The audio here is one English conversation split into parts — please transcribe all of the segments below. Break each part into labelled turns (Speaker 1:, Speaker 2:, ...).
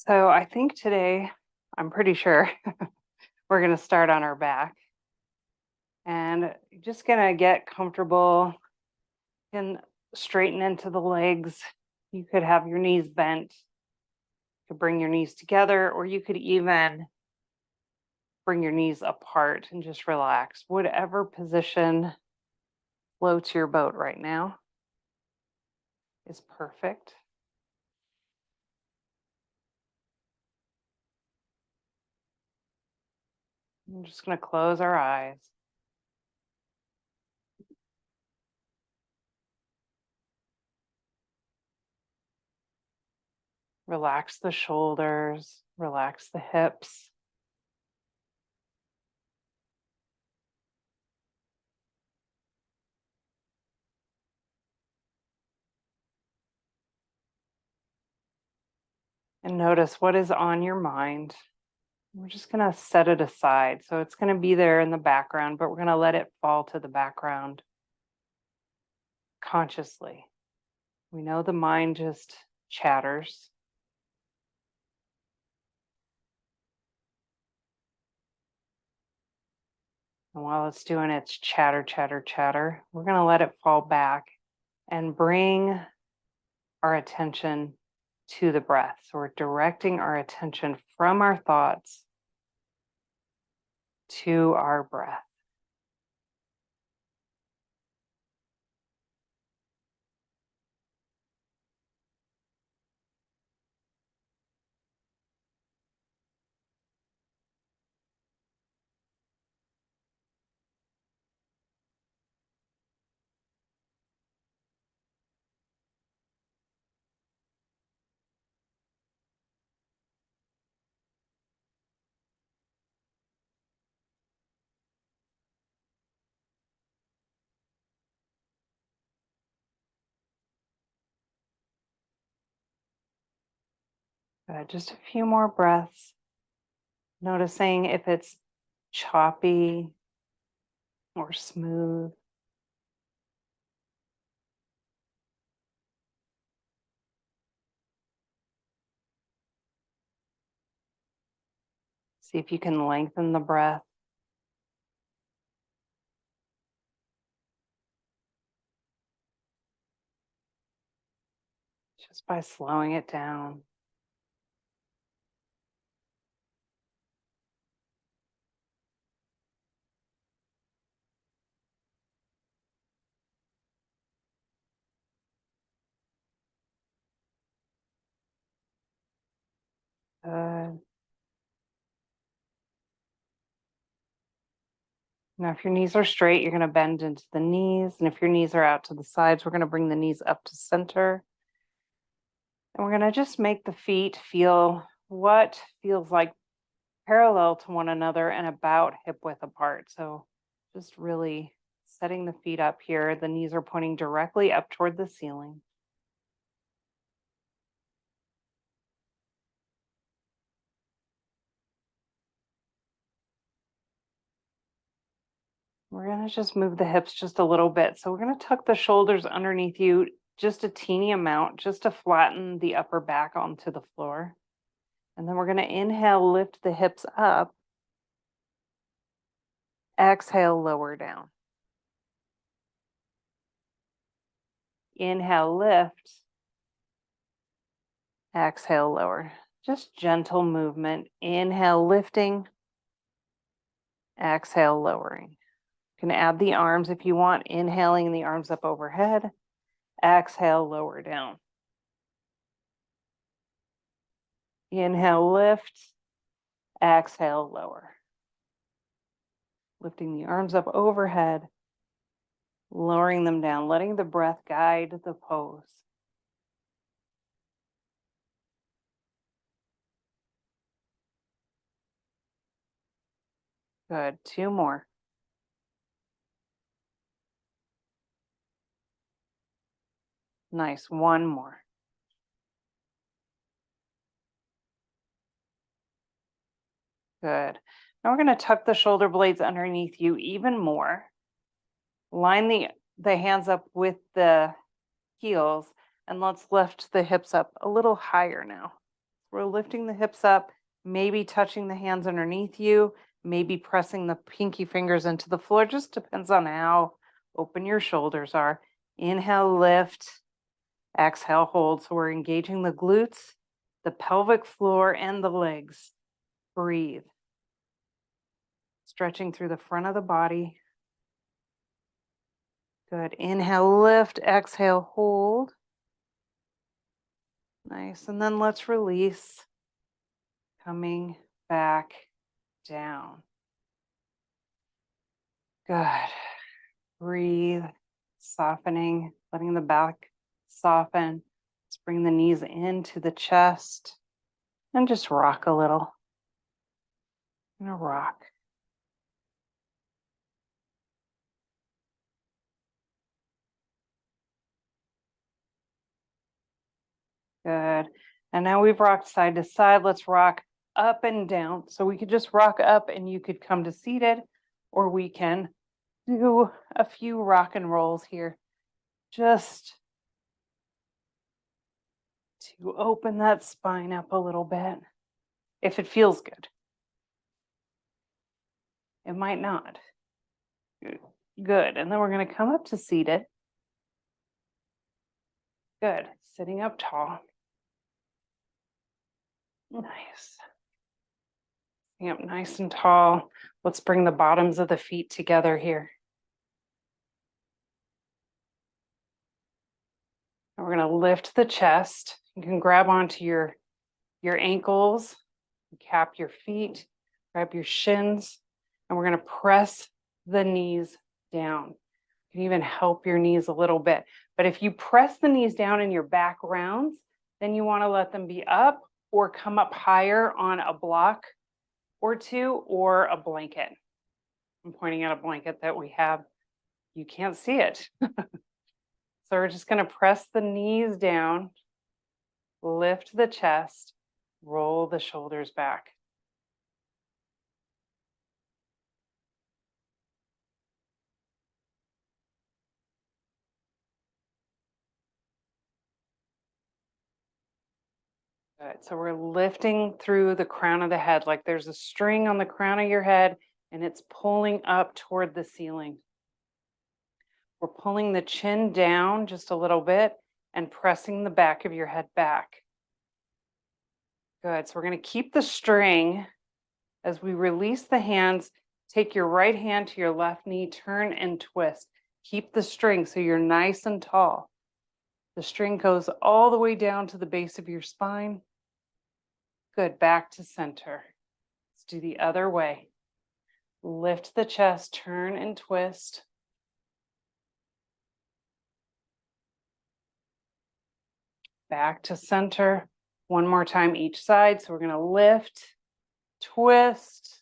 Speaker 1: So I think today, I'm pretty sure we're going to start on our back and just going to get comfortable and straighten into the legs. You could have your knees bent, you could bring your knees together, or you could even bring your knees apart and just relax. Whatever position floats your boat right now is perfect. I'm just going to close our eyes. Relax the shoulders, relax the hips. And notice what is on your mind. We're just going to set it aside. So it's going to be there in the background, but we're going to let it fall to the background consciously. We know the mind just chatters. And while it's doing its chatter, chatter, chatter, we're going to let it fall back and bring our attention to the breath. So we're directing our attention from our thoughts to our breath. Good. Just a few more breaths. Noticing if it's choppy or smooth. See if you can lengthen the breath. Just by slowing it down. Good. Now, if your knees are straight, you're going to bend into the knees. And if your knees are out to the sides, we're going to bring the knees up to center. And we're going to just make the feet feel what feels like parallel to one another and about hip width apart. So just really setting the feet up here. The knees are pointing directly up toward the ceiling. We're going to just move the hips just a little bit. So we're going to tuck the shoulders underneath you just a teeny amount, just to flatten the upper back onto the floor. And then we're going to inhale, lift the hips up. Exhale, lower down. Inhale, lift. Exhale, lower. Just gentle movement. Inhale, lifting. Exhale, lowering. You can add the arms if you want, inhaling the arms up overhead. Exhale, lower down. Inhale, lift. Exhale, lower. Lifting the arms up overhead, lowering them down, letting the breath guide the pose. Good. Two more. Nice. One more. Good. Now we're going to tuck the shoulder blades underneath you even more. Line the hands up with the heels, and let's lift the hips up a little higher now. We're lifting the hips up, maybe touching the hands underneath you, maybe pressing the pinky fingers into the floor. Just depends on how open your shoulders are. Inhale, lift. Exhale, hold. So we're engaging the glutes, the pelvic floor, and the legs. Breathe. Stretching through the front of the body. Good. Inhale, lift. Exhale, hold. Nice. And then let's release. Coming back down. Good. Breathe. Softening. Letting the back soften. Let's bring the knees into the chest. And just rock a little. I'm gonna rock. Good. And now we've rocked side to side. Let's rock up and down. So we could just rock up and you could come to seated, or we can do a few rock and rolls here just to open that spine up a little bit. If it feels good. It might not. Good. And then we're going to come up to seated. Good. Sitting up tall. Nice. Sitting up nice and tall. Let's bring the bottoms of the feet together here. And we're going to lift the chest. You can grab onto your ankles, cap your feet, grab your shins, and we're going to press the knees down. You can even help your knees a little bit. But if you press the knees down and your back rounds, then you want to let them be up or come up higher on a block or two or a blanket. I'm pointing at a blanket that we have. You can't see it. So we're just going to press the knees down, lift the chest, roll the shoulders back. Good. So we're lifting through the crown of the head, like there's a string on the crown of your head and it's pulling up toward the ceiling. We're pulling the chin down just a little bit and pressing the back of your head back. Good. So we're going to keep the string as we release the hands. Take your right hand to your left knee, turn and twist. Keep the string so you're nice and tall. The string goes all the way down to the base of your spine. Good. Back to center. Let's do the other way. Lift the chest, turn and twist. Back to center. One more time each side. So we're going to lift, twist.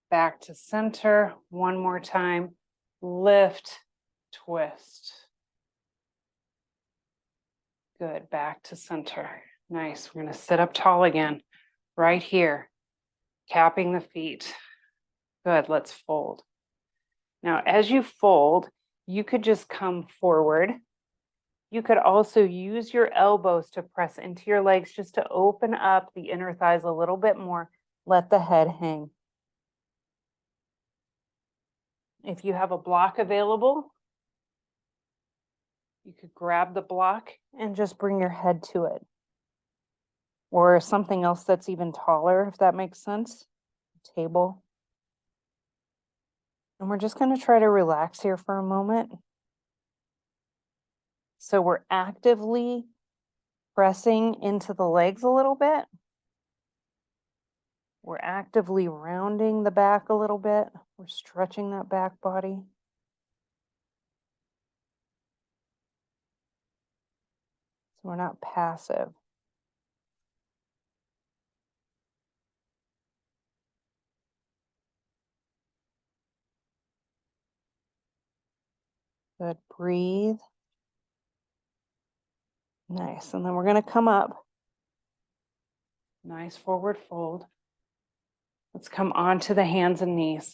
Speaker 1: Back to center. One more time. Lift, twist. Good. Back to center. Nice. We're going to sit up tall again. Right here. Capping the feet. Good. Let's fold. Now, as you fold, you could just come forward. You could also use your elbows to press into your legs just to open up the inner thighs a little bit more. Let the head hang. If you have a block available, you could grab the block and just bring your head to it. Or something else that's even taller, if that makes sense. A table. And we're just going to try to relax here for a moment. So we're actively pressing into the legs a little bit. We're actively rounding the back a little bit. We're stretching that back body. So we're not passive. Good. Breathe. Nice. And then we're going to come up. Nice forward fold. Let's come onto the hands and knees.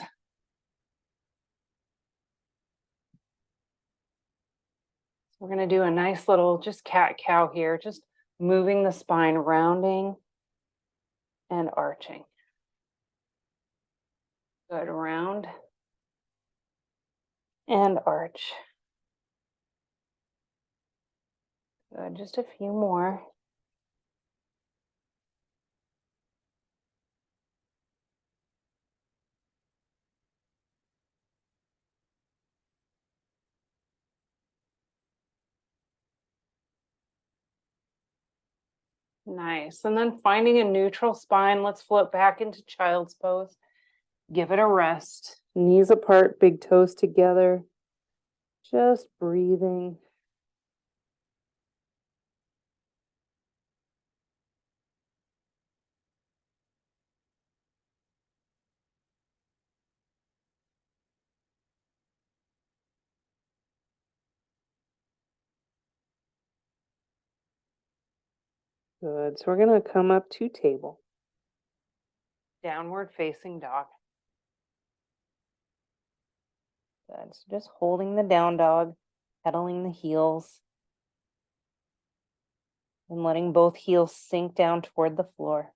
Speaker 1: We're going to do a nice little just cat-cow here, just moving the spine, rounding and arching. Good, round and arch. Good, just a few more. Nice. And then finding a neutral spine, let's float back into child's pose. Give it a rest. Knees apart, big toes together. Just breathing. Good. So we're going to come up to table. Downward facing dog. Good. So just holding the down dog, pedaling the heels, and letting both heels sink down toward the floor.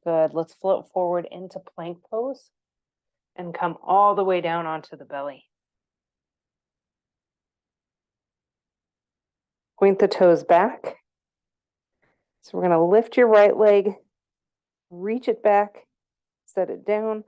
Speaker 1: Good. Let's float forward into plank pose and come all the way down onto the belly. Point the toes back. So we're going to lift your right leg, reach it back, set it down,